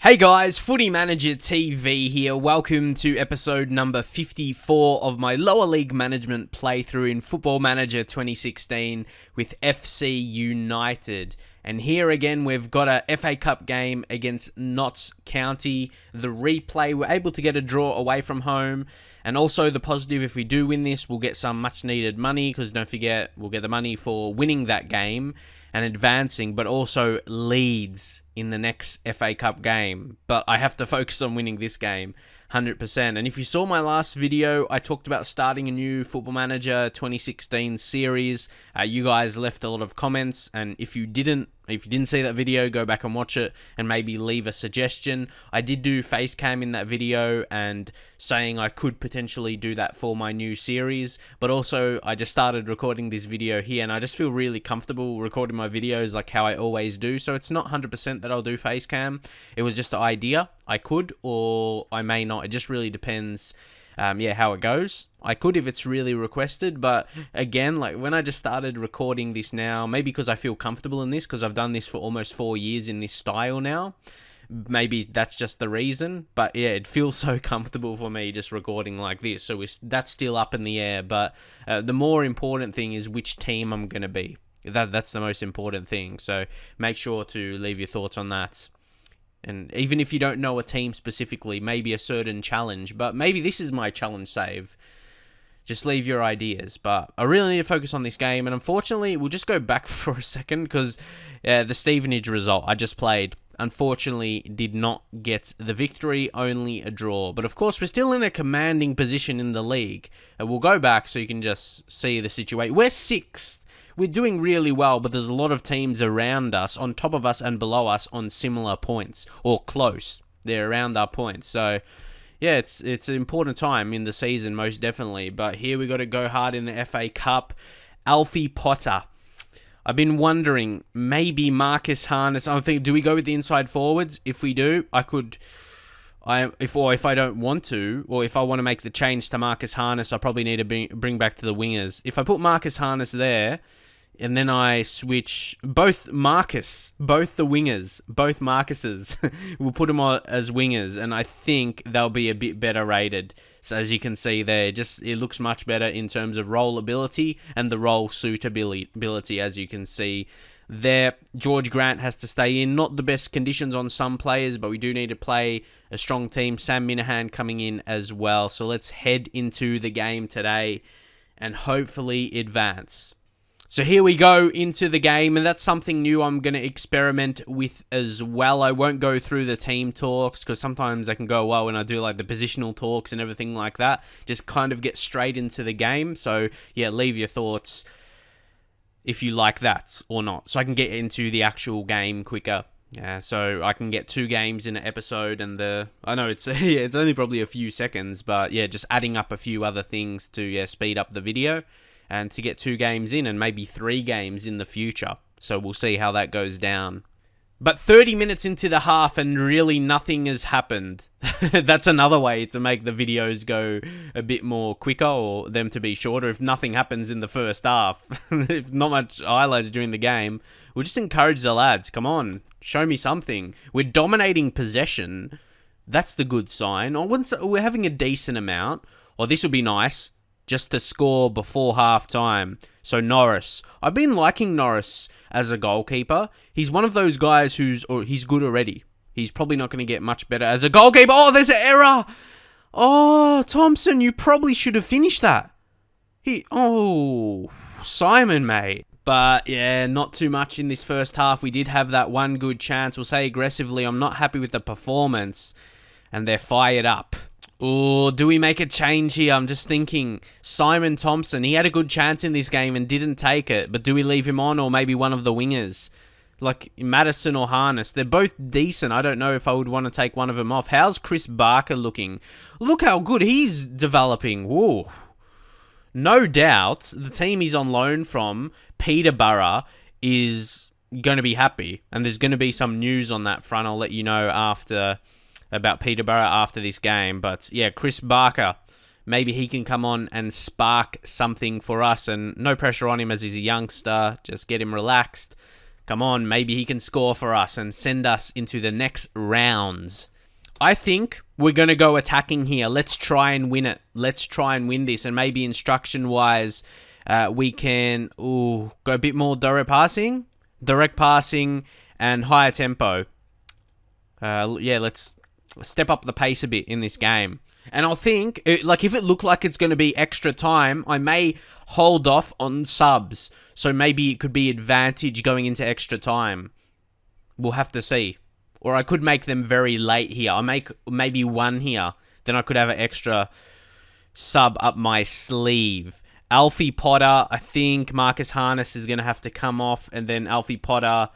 Hey guys, Footy Manager TV here. Welcome to episode number 54 of my lower league management playthrough in Football Manager 2016 with FC United. And here again, we've got a FA Cup game against Notts County. The replay, we're able to get a draw away from home. And also the positive, if we do win this, we'll get some much needed money, because don't forget, we'll get the money for winning that game and advancing, but also leads in the next FA Cup game. But I have to focus on winning this game 100%. And if you saw my last video, I talked about starting a new Football Manager 2016 series. You guys left a lot of comments, and if you didn't see that video, go back and watch it and maybe leave a suggestion. I did do face cam in that video and saying I could potentially do that for my new series, but also I just started recording this video here and I just feel really comfortable recording my videos like how I always do. So it's not 100% that I'll do face cam. It was just an idea. I could or I may not. It just really depends how it goes. I could if it's really requested, but again, like when I just started recording this now, maybe because I feel comfortable in this, because I've done this for almost 4 years in this style now, maybe that's just the reason. But yeah, it feels so comfortable for me just recording like this, so that's still up in the air. But the more important thing is which team I'm going to be. That's the most important thing, so make sure to leave your thoughts on that. And even if you don't know a team specifically, maybe a certain challenge, but maybe this is my challenge save, just leave your ideas. But I really need to focus on this game, and unfortunately, we'll just go back for a second, because the Stevenage result I just played, unfortunately, did not get the victory, only a draw. But of course, we're still in a commanding position in the league. And we'll go back so you can just see the situation. We're 6th. We're doing really well, but there's a lot of teams around us, on top of us and below us, on similar points, or close. They're around our points. So, yeah, it's an important time in the season, most definitely. But here we got to go hard in the FA Cup. Alfie Potter. I've been wondering, maybe Marcus Harness. I think, do we go with the inside forwards? If we do, if I don't want to, or if I want to make the change to Marcus Harness, I probably need to bring back to the wingers. If I put Marcus Harness there, and then I switch both the wingers, both Marcuses, we'll put them as wingers, and I think they'll be a bit better rated. So as you can see there, it looks much better in terms of roll ability and the roll suitability, as you can see there. George Grant has to stay in. Not the best conditions on some players, but we do need to play a strong team. Sam Minahan coming in as well. So let's head into the game today and hopefully advance. So here we go into the game, and that's something new I'm going to experiment with as well. I won't go through the team talks, because sometimes they can go well when I do like the positional talks and everything like that. Just kind of get straight into the game. So yeah, leave your thoughts if you like that or not, so I can get into the actual game quicker. Yeah, so I can get 2 games in an episode, and I know it's it's only probably a few seconds, but yeah, just adding up a few other things to speed up the video and to get 2 games in, and maybe 3 games in the future. So we'll see how that goes down. But 30 minutes into the half and really nothing has happened. That's another way to make the videos go a bit more quicker, or them to be shorter. If nothing happens in the first half, if not much highlights during the game, we'll just encourage the lads. Come on, show me something. We're dominating possession. That's the good sign. Or once we're having a decent amount, or this will be nice, just to score before half-time. So Norris. I've been liking Norris as a goalkeeper. He's one of those guys he's good already. He's probably not going to get much better as a goalkeeper. Oh, there's an error. Oh, Thompson, you probably should have finished that. Simon, mate. But yeah, not too much in this first half. We did have that one good chance. We'll say aggressively, I'm not happy with the performance. And they're fired up. Oh, do we make a change here? I'm just thinking. Simon Thompson, he had a good chance in this game and didn't take it. But do we leave him on, or maybe one of the wingers? Like Madison or Harness. They're both decent. I don't know if I would want to take one of them off. How's Chris Barker looking? Look how good he's developing. Whoa. No doubt, the team he's on loan from, Peterborough, is going to be happy. And there's going to be some news on that front. I'll let you know about Peterborough after this game. But yeah, Chris Barker, maybe he can come on and spark something for us. And no pressure on him as he's a youngster. Just get him relaxed. Come on, maybe he can score for us and send us into the next rounds. I think we're going to go attacking here. Let's try and win it. Let's try and win this. And maybe instruction-wise, we can go a bit more direct passing, and higher tempo. Let's step up the pace a bit in this game. And I'll think, if it looked like it's going to be extra time, I may hold off on subs. So maybe it could be advantage going into extra time. We'll have to see. Or I could make them very late here. I'll make maybe one here. Then I could have an extra sub up my sleeve. Alfie Potter, I think Marcus Harness is going to have to come off. And then Alfie Potter,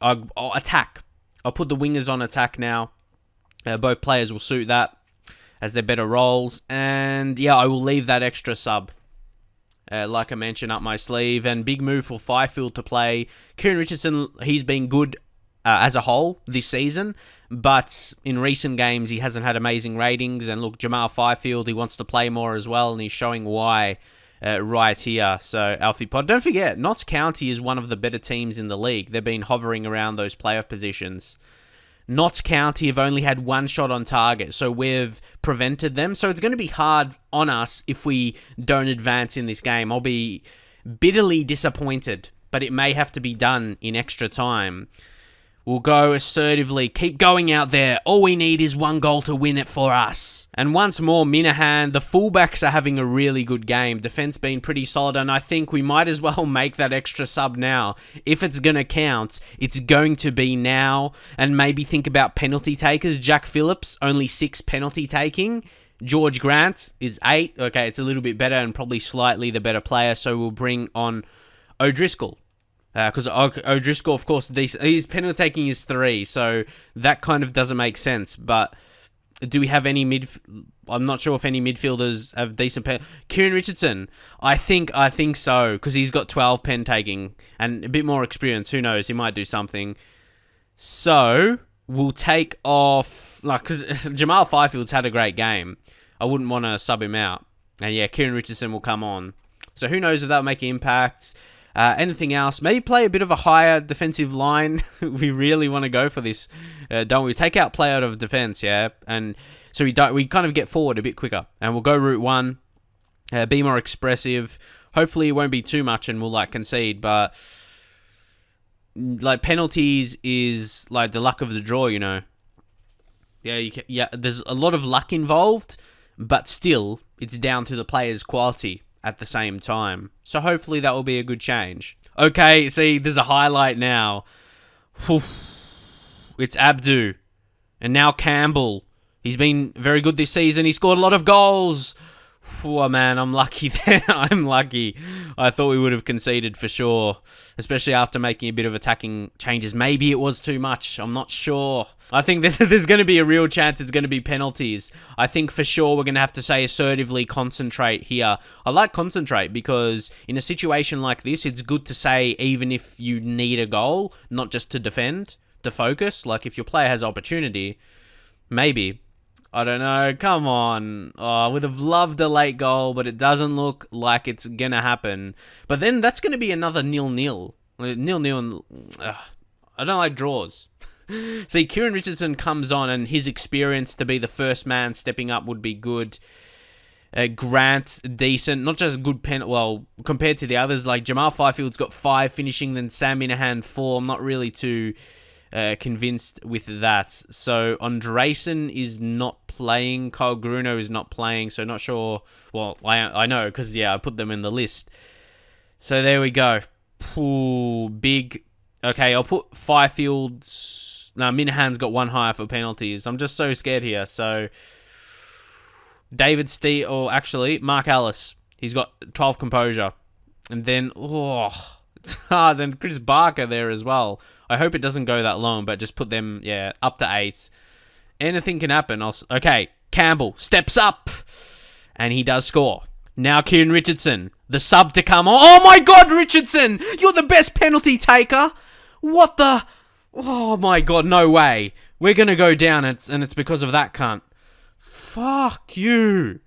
I'll attack. I'll put the wingers on attack now. Both players will suit that as their better roles. And yeah, I will leave that extra sub. Like I mentioned, up my sleeve. And big move for Fifield to play. Kieran Richardson, he's been good as a whole this season. But in recent games, he hasn't had amazing ratings. And look, Jamal Fifield, he wants to play more as well. And he's showing why right here. So, Alfie Pod. Don't forget, Notts County is one of the better teams in the league. They've been hovering around those playoff positions. Notts County have only had one shot on target, so we've prevented them. So it's going to be hard on us if we don't advance in this game. I'll be bitterly disappointed, but it may have to be done in extra time. We'll go assertively. Keep going out there. All we need is one goal to win it for us. And once more, Minahan. The fullbacks are having a really good game. Defense been pretty solid, and I think we might as well make that extra sub now. If it's going to count, it's going to be now. And maybe think about penalty takers. Jack Phillips, only 6 penalty taking. George Grant is 8. Okay, it's a little bit better and probably slightly the better player, so we'll bring on O'Driscoll. Because O'Driscoll, of course, his penalty taking is 3, so that kind of doesn't make sense. But do we have any I'm not sure if any midfielders have decent Kieran Richardson, I think so, because he's got 12 pen taking and a bit more experience. Who knows? He might do something. So we'll take off, because Jamal Fifield's had a great game. I wouldn't want to sub him out. And yeah, Kieran Richardson will come on. So who knows if that'll make impacts. Anything else? Maybe play a bit of a higher defensive line. We really want to go for this, don't we? Take out play out of defense, yeah? And so we kind of get forward a bit quicker. And we'll go route 1. Be more expressive. Hopefully it won't be too much and we'll concede. But penalties is like the luck of the draw, you know? Yeah, there's a lot of luck involved. But still, it's down to the player's quality at the same time. So hopefully that will be a good change. Okay, see, there's a highlight now. It's Abdu. And now Campbell. He's been very good this season. He scored a lot of goals. Oh, man, I'm lucky there. I'm lucky. I thought we would have conceded for sure, especially after making a bit of attacking changes. Maybe it was too much. I'm not sure. I think there's going to be a real chance it's going to be penalties. I think for sure we're going to have to say assertively concentrate here. I like concentrate because in a situation like this, it's good to say even if you need a goal, not just to defend, to focus. Like if your player has opportunity, maybe. I don't know. Come on. Oh, I would have loved a late goal, but it doesn't look like it's going to happen. But then that's going to be another 0-0. 0-0. I don't like draws. See, Kieran Richardson comes on and his experience to be the first man stepping up would be good. Grant, decent. Not just good compared to the others. Like Jamal Fifield's got 5 finishing, then Sam Minahan 4. I'm not really too convinced with that. So Andresen is not playing. Kyle Gruno is not playing. So not sure. Well, I know because I put them in the list. So there we go. Ooh, big. Okay, I'll put Fifield's. No, Minahan's got 1 higher for penalties. I'm just so scared here. So David Steele, or actually Mark Ellis. He's got 12 composure, and then then Chris Barker there as well. I hope it doesn't go that long, but just put them, up to 8. Anything can happen. Okay, Campbell steps up, and he does score. Now Kieran Richardson, the sub to come on. Oh my God, Richardson! You're the best penalty taker! What the... Oh my God, no way. We're going to go down, and it's because of that cunt. Fuck you.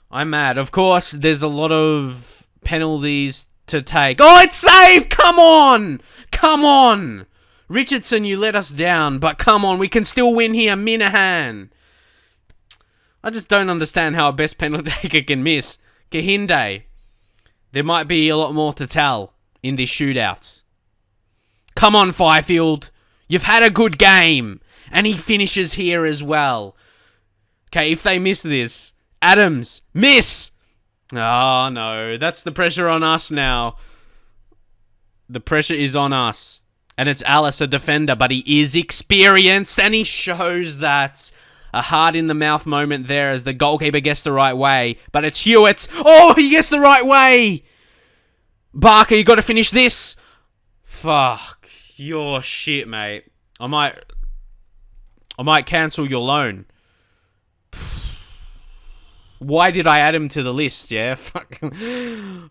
I'm mad. Of course, there's a lot of penalties to take. Oh, it's saved! Come on! Come on! Richardson, you let us down, but come on, we can still win here. Minahan. I just don't understand how a best penalty taker can miss. Kahinde. There might be a lot more to tell in these shootouts. Come on, Fifield. You've had a good game. And he finishes here as well. Okay, if they miss this. Adams, miss! Oh, no. That's the pressure on us now. The pressure is on us. And it's Alice, a defender, but he is experienced. And he shows that. A heart-in-the-mouth moment there as the goalkeeper gets the right way. But it's Hewitt. Oh, he gets the right way! Barker, you got to finish this. Fuck. You're shit, mate. I might cancel your loan. Why did I add him to the list, yeah? Fuck.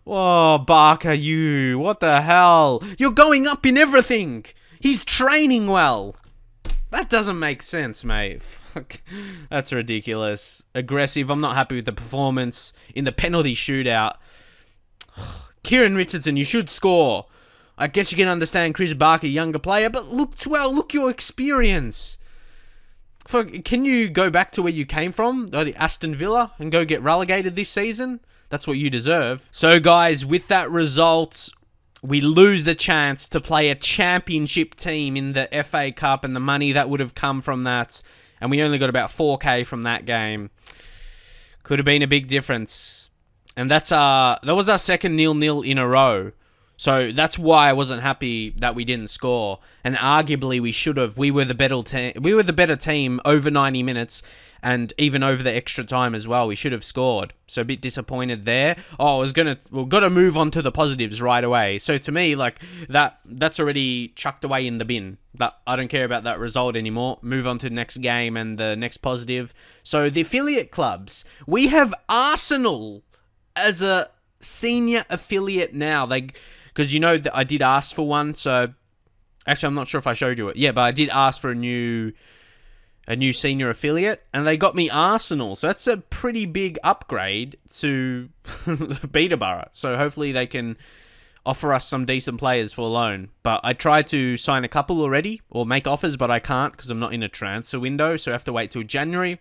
Oh, Barker, you. What the hell? You're going up in everything. He's training well. That doesn't make sense, mate. Fuck. That's ridiculous. Aggressive. I'm not happy with the performance in the penalty shootout. Kieran Richardson, you should score. I guess you can understand Chris Barker, younger player, but look your experience. Can you go back to where you came from, Aston Villa, and go get relegated this season? That's what you deserve. So, guys, with that result, we lose the chance to play a championship team in the FA Cup and the money that would have come from that. And we only got about 4K from that game. Could have been a big difference. And that was our second 0-0 in a row. So that's why I wasn't happy that we didn't score. And arguably we should have. We were the better team over 90 minutes and even over the extra time as well. We should have scored. So a bit disappointed there. Oh, we've got to move on to the positives right away. So to me, like that's already chucked away in the bin. But I don't care about that result anymore. Move on to the next game and the next positive. So the affiliate clubs. We have Arsenal as a senior affiliate now. Because you know that I did ask for one, so actually I'm not sure if I showed you it. Yeah, but I did ask for a new senior affiliate, and they got me Arsenal. So that's a pretty big upgrade to Peterborough. So hopefully they can offer us some decent players for loan. But I tried to sign a couple already, or make offers, but I can't because I'm not in a transfer window, so I have to wait till January.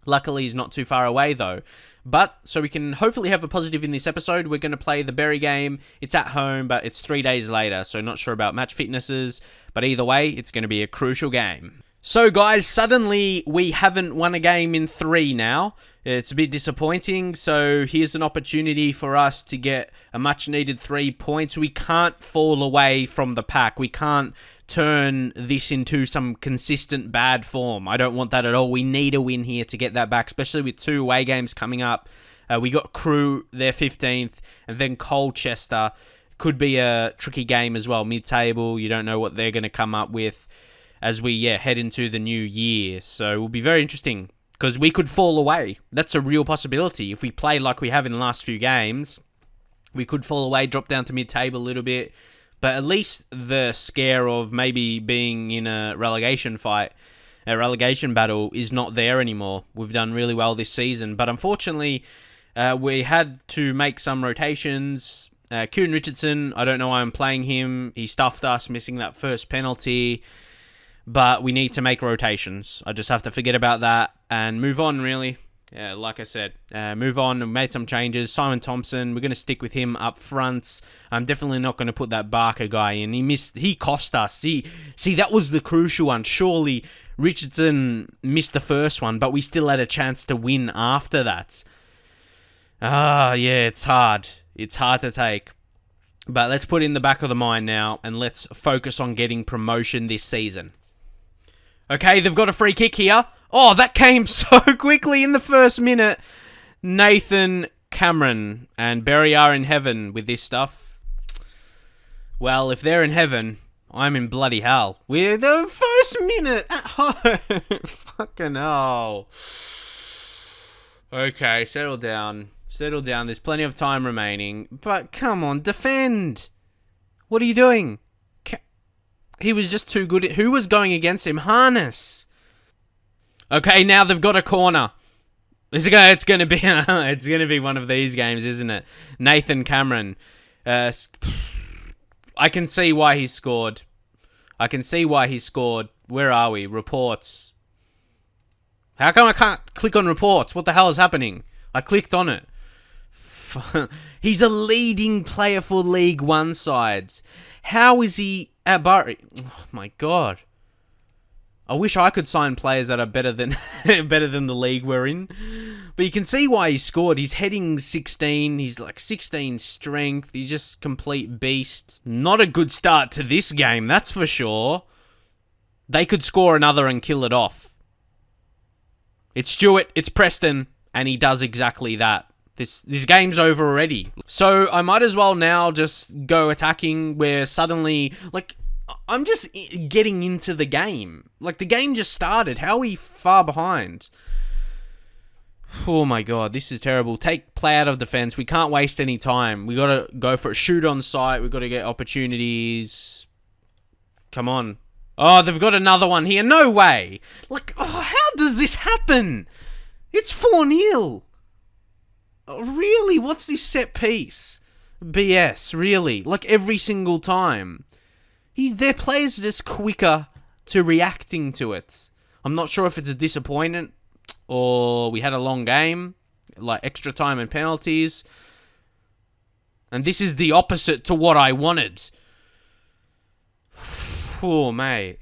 Luckily, he's not too far away, though. But, so we can hopefully have a positive in this episode. We're going to play the Bury game. It's at home, but it's 3 days later, so not sure about match fitnesses. But either way, it's going to be a crucial game. So, guys, suddenly we haven't won a game in 3 now. It's a bit disappointing, so here's an opportunity for us to get a much-needed 3 points. We can't fall away from the pack. We can't turn this into some consistent bad form. I don't want that at all. We need a win here to get that back, especially with 2 away games coming up. We got Crewe, their 15th, and then Colchester. Could be a tricky game as well. Mid-table, you don't know what they're going to come up with as we head into the new year. So it will be very interesting because we could fall away. That's a real possibility. If we play like we have in the last few games, we could fall away, drop down to mid-table a little bit. But at least the scare of maybe being in a relegation fight, a relegation battle, is not there anymore. We've done really well this season. But unfortunately, we had to make some rotations. Kieran Richardson, I don't know why I'm playing him. He stuffed us, missing that first penalty. But we need to make rotations. I just have to forget about that and move on, really. Yeah, like I said, move on and made some changes. Simon Thompson, we're going to stick with him up front. I'm definitely not going to put that Barker guy in. He cost us. See, that was the crucial one. Surely Richardson missed the first one, but we still had a chance to win after that. Yeah, it's hard. It's hard to take. But let's put it in the back of the mind now, and let's focus on getting promotion this season. Okay, they've got a free kick here. Oh, that came so quickly in the first minute. Nathan Cameron and Bury are in heaven with this stuff. Well, if they're in heaven, I'm in bloody hell. We're the first minute at home. Fucking hell. Okay, settle down. Settle down. There's plenty of time remaining. But come on, defend. What are you doing? He was just too good. Who was going against him? Harness. Okay, now they've got a corner. It's gonna be one of these games, isn't it? Nathan Cameron. I can see why he scored. Where are we? Reports. How come I can't click on reports? What the hell is happening? I clicked on it. He's a leading player for League One sides. How is he at Bury? Oh my god. I wish I could sign players that are better than the league we're in. But you can see why he scored. He's heading 16. He's like 16 strength. He's just complete beast. Not a good start to this game, that's for sure. They could score another and kill it off. It's Stewart, it's Preston, and he does exactly that. This game's over already. So I might as well now just go attacking where suddenly, like, I'm just getting into the game. Like, the game just started. How are we far behind? Oh my god, this is terrible. Take play out of defense. We can't waste any time. We gotta go for a shoot on sight. We gotta get opportunities. Come on. Oh, they've got another one here. No way. Like, oh, how does this happen? It's 4-0. Really? What's this set piece? BS, really? Like, every single time. Their players are just quicker to reacting to it. I'm not sure if it's a disappointment or we had a long game, like extra time and penalties. And this is the opposite to what I wanted. Oh, mate.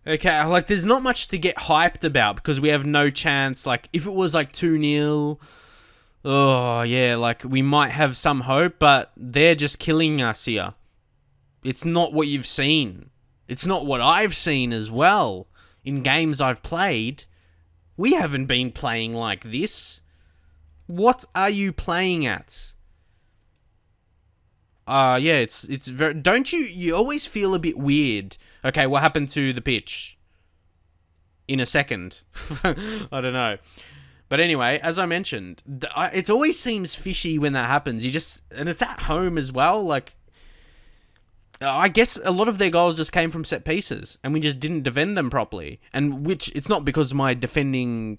Okay, like, there's not much to get hyped about because we have no chance. Like, if it was like 2-0, oh, yeah, like, we might have some hope, but they're just killing us here. It's not what you've seen. It's not what I've seen as well. In games I've played, we haven't been playing like this. What are you playing at? Yeah, it's very... Don't you always feel a bit weird? Okay, what happened to the pitch? In a second. I don't know. But anyway, as I mentioned, it always seems fishy when that happens. And it's at home as well, like... I guess a lot of their goals just came from set pieces, and we just didn't defend them properly. And which, it's not because of my defending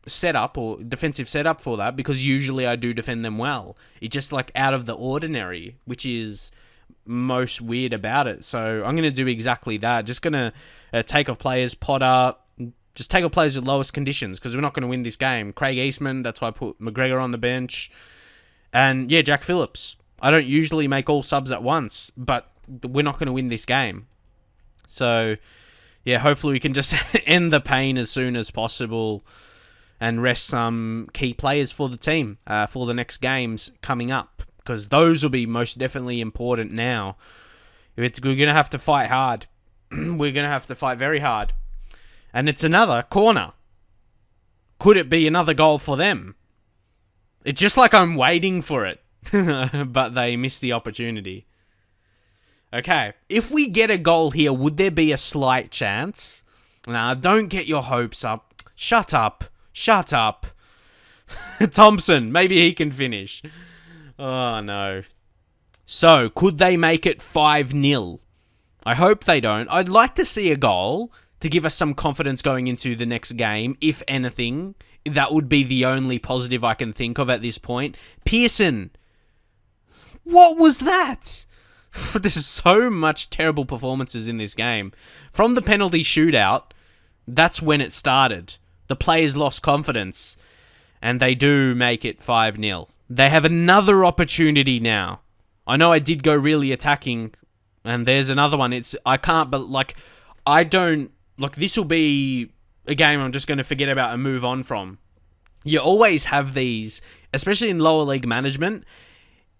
setup or defensive setup for that, because usually I do defend them well. It's just like out of the ordinary, which is most weird about it. So I'm going to do exactly that. Just going to take off players, Potter, just take off players with lowest conditions, because we're not going to win this game. Craig Eastman, that's why I put McGregor on the bench. And yeah, Jack Phillips. I don't usually make all subs at once, but we're not going to win this game. So, yeah, hopefully we can just end the pain as soon as possible and rest some key players for the team for the next games coming up, because those will be most definitely important now. We're going to have to fight hard. We're going to have to fight very hard. And it's another corner. Could it be another goal for them? It's just like I'm waiting for it, but they missed the opportunity. Okay, if we get a goal here, would there be a slight chance? Nah, don't get your hopes up. Shut up. Shut up. Thompson, maybe he can finish. Oh, no. So, could they make it 5-0? I hope they don't. I'd like to see a goal to give us some confidence going into the next game, if anything. That would be the only positive I can think of at this point. Pearson. What was that? There's so much terrible performances in this game. From the penalty shootout, that's when it started. The players lost confidence, and they do make it 5-0. They have another opportunity now. I know I did go really attacking, and there's another one. I can't, but like, I don't, like, this will be a game I'm just going to forget about and move on from. You always have these, especially in lower league management.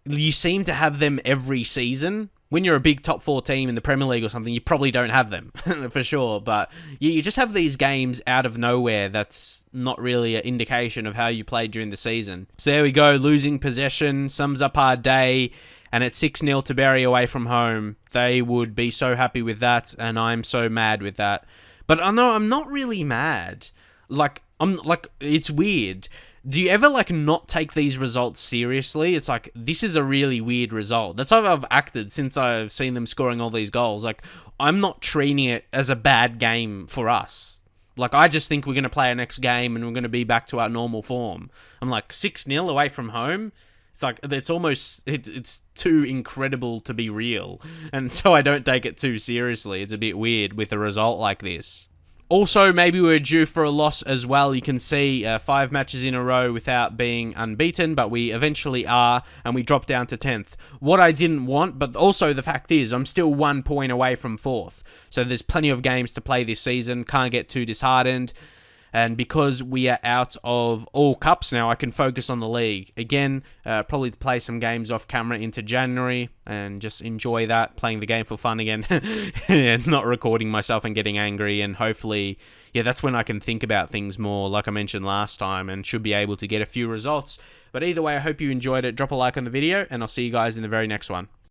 You seem to have them every season. When you're a big top 4 team in the Premier League or something, you probably don't have them, for sure. But you just have these games out of nowhere that's not really an indication of how you played during the season. So there we go, losing possession, sums up our day, and it's 6-0 to Bury away from home. They would be so happy with that, and I'm so mad with that. But I know I'm not really mad. It's weird. Do you ever, like, not take these results seriously? It's like, this is a really weird result. That's how I've acted since I've seen them scoring all these goals. Like, I'm not treating it as a bad game for us. Like, I just think we're going to play our next game and we're going to be back to our normal form. I'm like, 6-0 away from home? It's like, it's almost, it's too incredible to be real. And so I don't take it too seriously. It's a bit weird with a result like this. Also, maybe we're due for a loss as well. You can see 5 matches in a row without being unbeaten, but we eventually are, and we drop down to 10th. What I didn't want, but also the fact is, I'm still 1 point away from 4th. So there's plenty of games to play this season. Can't get too disheartened. And because we are out of all cups now, I can focus on the league. Again, probably play some games off camera into January and just enjoy that, playing the game for fun again. And not recording myself and getting angry. And hopefully, yeah, that's when I can think about things more, like I mentioned last time, and should be able to get a few results. But either way, I hope you enjoyed it. Drop a like on the video, and I'll see you guys in the very next one.